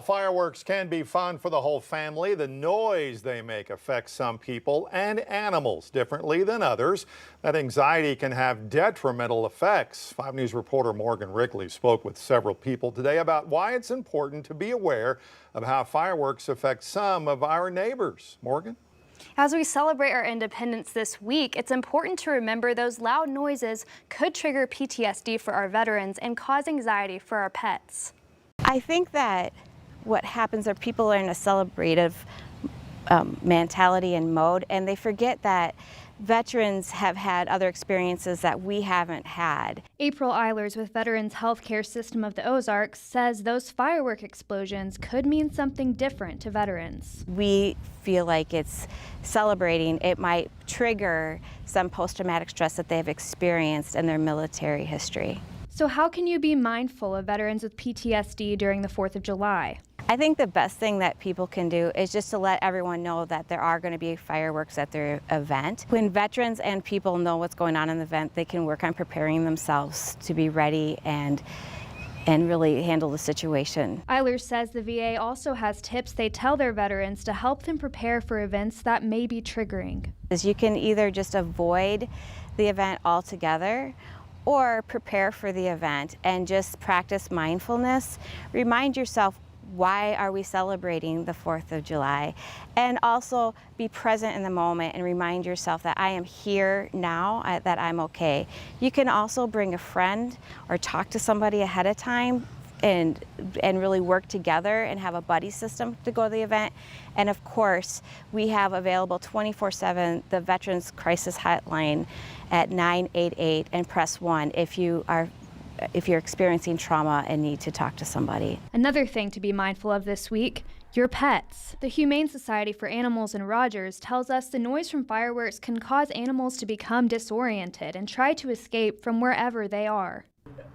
Fireworks can be fun for the whole family. The noise they make affects some people and animals differently than others. That anxiety can have detrimental effects. 5 News reporter Morgan Wrigley spoke with several people today about why it's important to be aware of how fireworks affect some of our neighbors. Morgan? As we celebrate our independence this week, it's important to remember those loud noises could trigger PTSD for our veterans and cause anxiety for our pets. I think that what happens are people are in a celebrative mentality and mode, and they forget that veterans have had other experiences that we haven't had. April Eilers with Veterans Healthcare System of the Ozarks says those firework explosions could mean something different to veterans. We feel like it's celebrating. It might trigger some post-traumatic stress that they've experienced in their military history. So how can you be mindful of veterans with PTSD during the 4th of July? I think the best thing that people can do is just to let everyone know that there are going to be fireworks at their event. When veterans and people know what's going on in the event, they can work on preparing themselves to be ready and really handle the situation. Eilers says the VA also has tips they tell their veterans to help them prepare for events that may be triggering. You can either just avoid the event altogether or prepare for the event and just practice mindfulness. Remind yourself, why are we celebrating the 4th of July? And also be present in the moment and remind yourself that I am here now, that I'm okay. You can also bring a friend or talk to somebody ahead of time and really work together and have a buddy system to go to the event. And of course, we have available 24/7 the Veterans Crisis Hotline at 988 and press 1 if you're experiencing trauma and need to talk to somebody. Another thing to be mindful of this week, your pets. The Humane Society for Animals in Rogers tells us the noise from fireworks can cause animals to become disoriented and try to escape from wherever they are.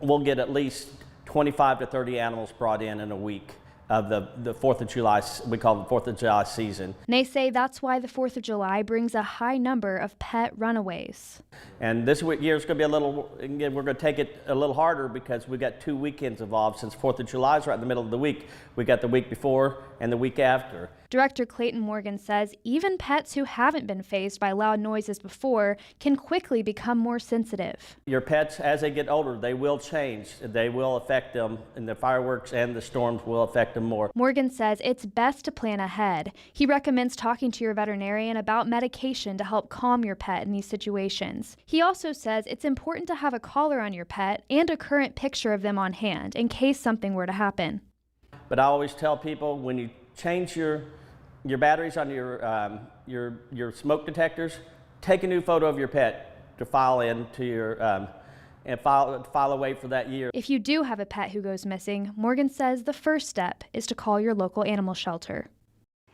We'll get at least 25 to 30 animals brought in a week of the 4th of July, we call it the 4th of July season. And they say that's why the 4th of July brings a high number of pet runaways. And this year is going to be we're going to take it a little harder because we got 2 weekends involved. Since 4th of July is right in the middle of the week, we got the week before and the week after. Director CLAYTON Morgan says even pets who haven't been fazed by loud noises before can quickly become more sensitive. Your pets, as they get older, they will change. They will affect them, and the fireworks and the storms will affect them more. Morgan says it's best to plan ahead. He recommends talking to your veterinarian about medication to help calm your pet in these situations. He also says it's important to have a collar on your pet and a current picture of them on hand in case something were to happen. But I always tell people, when you change your batteries on your smoke detectors, take a new photo of your pet to file into your and file away for that year. If you do have a pet who goes missing, Morgan says the first step is to call your local animal shelter.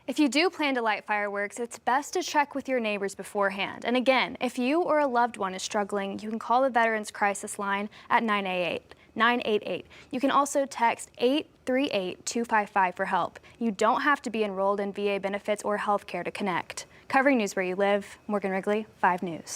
If you do plan to light fireworks, it's best to check with your neighbors beforehand. And again, if you or a loved one is struggling, you can call the Veterans Crisis Line at 988. You can also text 838-255 for help. You don't have to be enrolled in VA benefits or health care to connect. Covering news where you live, Morgan Wrigley, 5 News.